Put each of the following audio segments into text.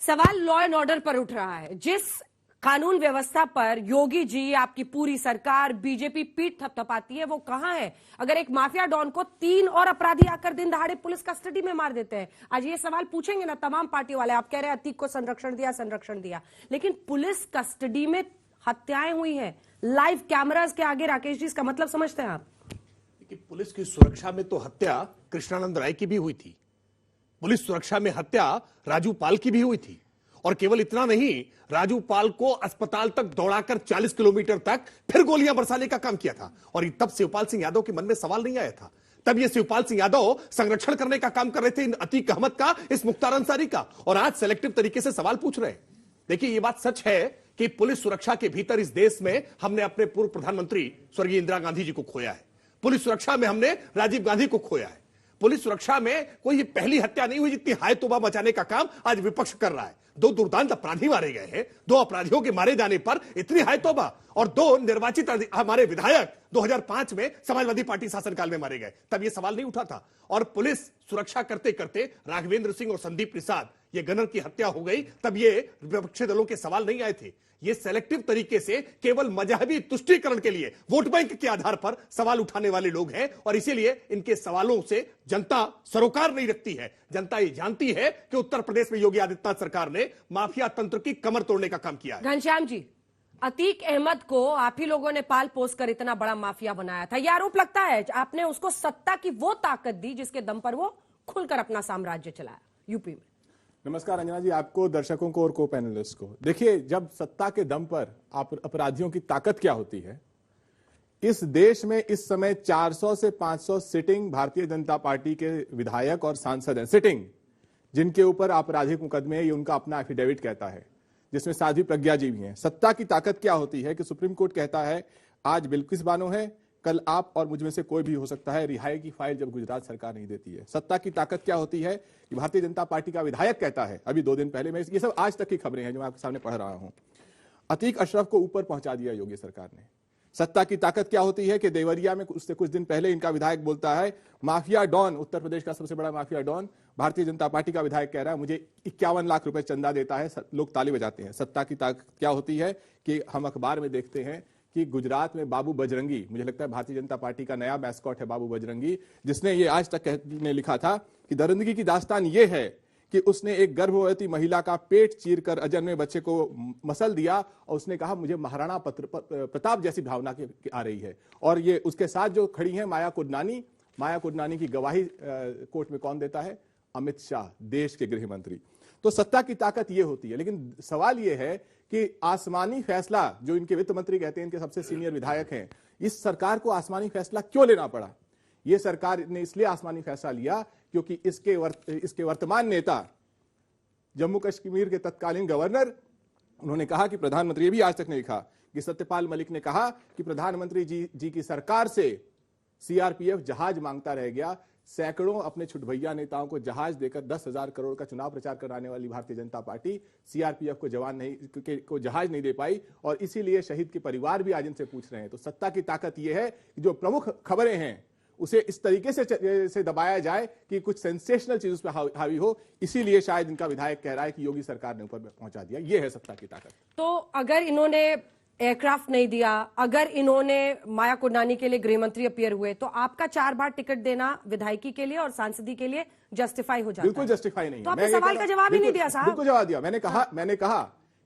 सवाल law and order पर उठ रहा है। जिस कानून व्यवस्था पर योगी जी, आपकी पूरी सरकार, बीजेपी पीठ थपथपाती है, वो कहां है? अगर एक माफिया डॉन को 3 और अपराधी आकर दिन दहाड़े पुलिस कस्टडी में मार देते हैं, आज ये सवाल पूछेंगे ना तमाम पार्टी वाले। आप कह रहे हैं अतीक को संरक्षण दिया, लेकिन पुलिस कस्टडी में हत्याएं हुई हैं लाइव कैमरास के आगे। राकेश जी, इसका मतलब समझते हैं आप? कि पुलिस की सुरक्षा में तो हत्या कृष्णानंद राय की भी हुई थी, पुलिस सुरक्षा में हत्या राजू पाल की भी हुई थी। और केवल इतना नहीं, राजू पाल को अस्पताल तक दौड़ाकर 40 किलोमीटर तक फिर गोलियां बरसाने का काम किया था। और तब शिवपाल सिंह यादव के मन में सवाल नहीं आया था। तब ये शिवपाल सिंह यादव संरक्षण करने का काम कर रहे थे इन अतीक अहमद का, इस मुख्तार अंसारी का, और आज सेलेक्टिव तरीके से सवाल पूछ रहे हैं। देखिए, ये बात सच है कि पुलिस सुरक्षा के भीतर इस देश में हमने अपने पूर्व प्रधानमंत्री स्वर्गीय इंदिरा गांधी जी को खोया है। पुलिस सुरक्षा में हमने राजीव गांधी को खोया है। पुलिस सुरक्षा में कोई पहली हत्या नहीं हुई जितनी हाय तौबा मचाने का काम आज विपक्ष कर रहा है। 2 दुर्दांत अपराधी मारे गए हैं। 2 अपराधियों के मारे जाने पर इतनी हाय तौबा, और 2 निर्वाचित हमारे विधायक 2005 में समाजवादी पार्टी शासनकाल में मारे गए, तब यह सवाल नहीं उठा था। और पुलिस सुरक्षा करते करते राघवेंद्र सिंह और संदीप प्रसाद, ये गनर की हत्या हो गई, तब ये विपक्षी दलों के सवाल नहीं आए थे। ये सेलेक्टिव तरीके से केवल मजहबी तुष्टीकरण के लिए वोट बैंक के आधार पर सवाल उठाने वाले लोग हैं, और इसीलिए इनके सवालों से जनता सरोकार नहीं रखती है। जनता ये जानती है कि उत्तर प्रदेश में योगी आदित्यनाथ सरकार ने माफिया तंत्र की कमर तोड़ने का काम किया है। घनश्याम जी, अतीक अहमद को आप ही लोगों ने पाल पोस कर इतना बड़ा माफिया बनाया था। यह आरोप लगता है आपने उसको सत्ता की वो ताकत दी जिसके दम पर वो खुलकर अपना साम्राज्य चलाया यूपी में। नमस्कार अंजना जी, आपको, दर्शकों को और को पैनलिस्ट को। देखिए, जब सत्ता के दम पर आप अपराधियों की ताकत क्या होती है, इस देश में इस समय 400 से 500 सिटिंग भारतीय जनता पार्टी के विधायक और सांसद हैं, सिटिंग, जिनके ऊपर आपराधिक मुकदमे, ये उनका अपना एफिडेविट कहता है, जिसमें साध्वी प्रज्ञा जी भी हैं। सत्ता की ताकत क्या होती है कि सुप्रीम कोर्ट कहता है आज बिल्किस बानो है, कल आप और मुझ में से कोई भी हो सकता है, रिहाई की फाइल जब गुजरात सरकार नहीं देती है। सत्ता की ताकत क्या होती है कि भारतीय जनता पार्टी का विधायक कहता है, अभी 2 दिन पहले, मैं ये सब आज तक की खबरें हैं जो मैं आपके सामने पढ़ रहा हूं, अतीक अशरफ को ऊपर पहुंचा दिया योगी सरकार ने। सत्ता की ताकत क्या होती है कि देवरिया में उससे कुछ दिन पहले इनका विधायक बोलता है माफिया डॉन, उत्तर प्रदेश का सबसे बड़ा mafia don, Bharatiya Janata party का विधायक कह रहा है मुझे 51 लाख रुपए चंदा देता है, लोग ताली बजाते हैं। सत्ता की ताकत क्या होती है कि हम अखबार में देखते हैं कि गुजरात में बाबू बजरंगी, मुझे लगता है भारतीय जनता पार्टी का नया मैस्कॉट है बाबू बजरंगी, जिसने ये आज तक ने लिखा था कि दरिंदगी की दास्तान ये है कि उसने एक गर्भवती महिला का पेट चीरकर अजन्मे बच्चे को मसल दिया, और उसने कहा मुझे महाराणा प्रताप जैसी भावना आ रही है। और ये उसके साथ जो खड़ी है माया कुडनानी की गवाही कोर्ट में कौन देता है? अमित शाह, देश के गृह मंत्री। तो सत्ता की ताकत ये होती है। लेकिन सवाल ये है कि आसमानी फैसला, जो इनके वित्त मंत्री कहते हैं, इनके सबसे सीनियर विधायक हैं, इस सरकार को आसमानी फैसला क्यों लेना पड़ा? ये सरकार ने इसलिए आसमानी फैसला लिया क्योंकि इसके वर्तमान नेता, जम्मू कश्मीर के तत्कालीन गवर्नर, उन्होंने कहा कि प्रधानमंत्री, ये भी आज तक नहीं लिखा, कि सत्यपाल मलिक ने कहा कि प्रधानमंत्री जी की सरकार से सीआरपीएफ जहाज मांगता रह गया। सैकड़ों अपने छुटभैया नेताओं को जहाज देकर 10,000 करोड़ का चुनाव प्रचार कराने वाली भारतीय जनता पार्टी सीआरपीएफ को जहाज नहीं दे पाई, और इसीलिए शहीद के परिवार भी आज इनसे पूछ रहे हैं। तो सत्ता की ताकत यह है कि जो प्रमुख खबरें हैं उसे इस तरीके से दबाया जाए कि कुछ सेंसेशनल चीज उस पर हावी हो। इसीलिए शायद इनका विधायक कह रहा है कि योगी सरकार ने ऊपर पहुंचा दिया। यह है सत्ता की ताकत। तो अगर इन्होंने एयरक्राफ्ट नहीं दिया, अगर इन्होंने माया कुडनानी के लिए गृह मंत्री अपीयर हुए, तो आपका 4 बार टिकट देना विधायकी के लिए और सांसदी के लिए जस्टिफाई हो जाता है? बिल्कुल जस्टिफाई नहीं। तो आपने सवाल का जवाब ही नहीं दिया साहब। बिल्कुल जवाब दिया। मैंने कहा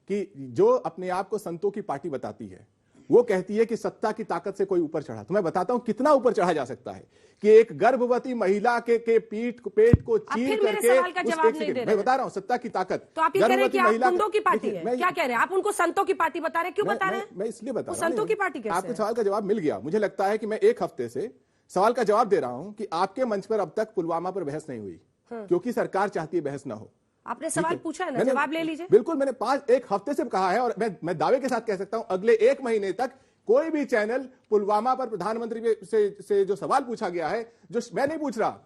कि जो अपने आप को संतों की पार्टी बताती है, वो कहती है कि सत्ता की ताकत से कोई ऊपर चढ़ा। तो मैं बताता हूं कितना ऊपर चढ़ा जा सकता है कि एक गर्भवती महिला के पेट को चीर करके, मैं बता रहा हूं सत्ता की ताकत। तो आप ये कह रहे हैं कि आप गुंडों की पार्टी है? क्या कह रहे हैं आप? उनको संतों की पार्टी बता रहे हैं? क्यों बता रहे हैं? मैं इसलिए बता रहा हूं, संतों की पार्टी कैसे? आपके सवाल का जवाब मिल गया। मुझे लगता है कि मैं 1 हफ्ते से सवाल का जवाब दे रहा हूं कि आपके मंच पर अब तक पुलवामा पर बहस नहीं हुई, क्योंकि सरकार चाहती है बहस ना हो। आपने सवाल पूछा है ना, जवाब ले लीजिए। बिल्कुल, मैंने 1 हफ्ते से कहा है, और मैं दावे के साथ कह सकता हूं अगले 1 महीने तक कोई भी चैनल पुलवामा पर प्रधानमंत्री से जो सवाल पूछा गया है, जो मैं नहीं पूछ रहा,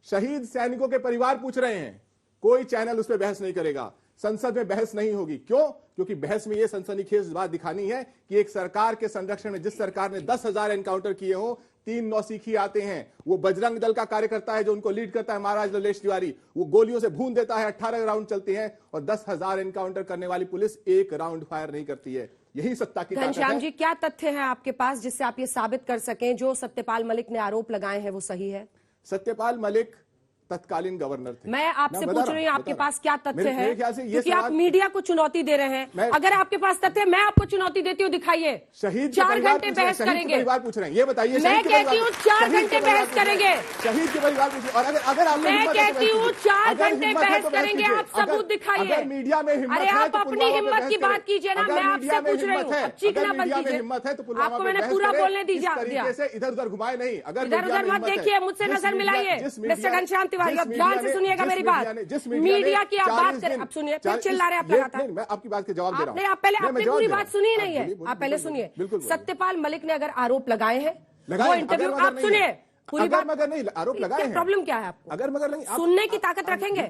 शहीद सैनिकों के परिवार पूछ रहे हैं, कोई चैनल उस पर बहस नहीं करेगा। संसद में बहस नहीं होगी। क्यों? क्योंकि बहस में यह सनसनीखेज बात दिखानी है कि एक सरकार के संरक्षण में, जिस सरकार ने 10,000 एनकाउंटर किए हो, 3 नौसिखी आते हैं, वो बजरंग दल का कार्यकर्ता है जो उनको लीड करता है महाराज ललेश तिवारी, वो गोलियों से भून देता है, 18 राउंड चलते हैं और 10,000 एनकाउंटर करने वाली पुलिस 1 राउंड फायर नहीं करती है। यही सत्ता की ताकत घनश्याम है। जी, क्या तथ्य है आपके पास जिससे आप ये साबित कर सकें जो सत्यपाल मलिक ने आरोप लगाए हैं वो सही है? सत्यपाल मलिक तत्कालीन गवर्नर थे। मैं आपसे पूछ रही हूँ आपके पास क्या तथ्य है, मेरे ख्याल से ये क्योंकि आप मीडिया को चुनौती दे रहे हैं। अगर आपके पास तथ्य है, मैं आपको चुनौती देती हूँ, दिखाइए। शहीद 4 घंटे बहस करेंगे। परिवार पूछ रहे हैं, ये बताइए। मैं कहती हूँ 4 घंटे बहस करेंगे। शहीद के परिवार पूछिए। और अगर आप मैं कहती हूँ 4 घंटे बहस करेंगे। आप सबूत दिखाइए। अगर मीडिया में हिम्मत अरे है आप तो अपनी हिम्मत की बात कीजिए ना, मैं आपसे पूछ रही हूँ। अब चीखना बंद कीजिए। हिम्मत है तो आपको मैंने पूरा बोलने दीजिए। इधर उधर घुमाए नहीं। अगर इधर उधर मत देखिए, मुझसे नजर मिलाइए। मिस्टर घनश्याम तिवारी, अब ध्यान से सुनिएगा मेरी बात। मीडिया की आप बात करें, अब सुनिए, फिर चिल्ला रहे आप लगातार। मैं आपकी बात के जवाब दे रहा हूं। आप पहले अपनी पूरी बात सुनी नहीं है, आप पहले सुनिए। सत्यपाल मलिक ने अगर आरोप लगाए हैं, वो इंटरव्यू आप सुनिए पूरी बात। मगर नहीं आरोप लगाए हैं। प्रॉब्लम क्या है आपको? अगर मगर नहीं सुनने की ताकत रखेंगे?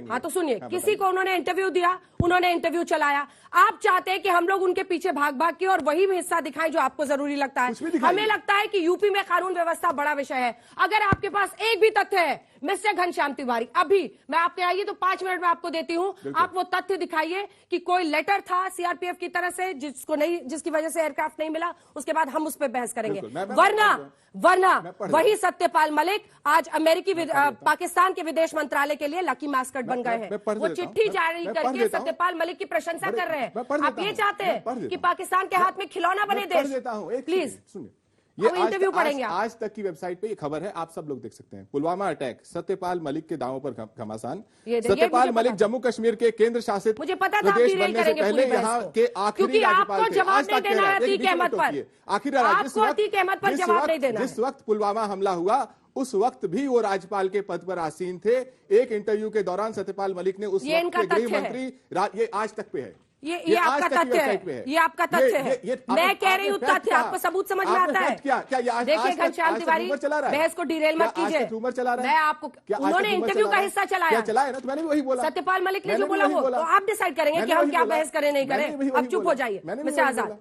हाँ तो सुनिए, किसी को उन्होंने इंटरव्यू दिया, उन्होंने इंटरव्यू चलाया। आप चाहते हैं कि हम लोग उनके पीछे भाग भाग के और वही हिस्सा दिखाएं जो आपको जरूरी लगता है। हमें लगता है कि यूपी में कानून व्यवस्था बड़ा विषय है। अगर आपके पास एक भी तथ्य है मिस्टर घनश्याम तिवारी, अभी मैं आपके आइए तो 5 मिनट में आपको देती हूं, आप वो तथ्य दिखाइए कि कोई लेटर था सीआरपीएफ की तरफ से जिसकी वजह से एयरक्राफ्ट नहीं मिला, उसके बाद हम उस पर बहस करेंगे। वरना वही सत्यपाल मलिक आज पाकिस्तान के विदेश मंत्रालय के लिए लकी मास्कट बन गए हैं। वो चिट्ठी जारी करके सत्यपाल मलिक की प्रशंसा कर रहे हैं। आप ये चाहते हैं कि पाकिस्तान के हाथ में खिलौना बने देश? प्लीज सुनिए, ये इंटरव्यू पढ़ेंगे। आज तक की वेबसाइट पे ये खबर है, आप सब लोग देख सकते हैं। पुलवामा अटैक, सत्यपाल मलिक के दावों पर घमासान। सत्यपाल मलिक जम्मू कश्मीर के केंद्र शासित मुझे पता था प्रदेश बनने से पहले यहाँ के आखिरी राज्यपाल थे। जवाब नहीं देना है अतीक अहमद पर। आखिर अतीक अहमद पर जवाब नहीं देना। जिस वक्त पुलवामा हमला हुआ उस वक्त भी वो राज्यपाल के पद पर आसीन थे। एक इंटरव्यू के दौरान सत्यपाल मलिक ने उस वक्त के गृह मंत्री, ये आज तक पे है। ये आपका तथ्य है, ये आपका तथ्य है। मैं कह रही हूँ तथ्य, आपको सबूत समझ में आता है? देखिए घनश्याम तिवारी, बहस को डिरेल मत कीजिए। मैं आपको, उन्होंने इंटरव्यू का हिस्सा चलाया ना, तो मैंने भी वही बोला। सत्यपाल मलिक ने जो बोला वो तो आप डिसाइड करेंगे कि हम क्या बहस करें नहीं करें। अब चुप हो जाइए मिस्टर आजाद।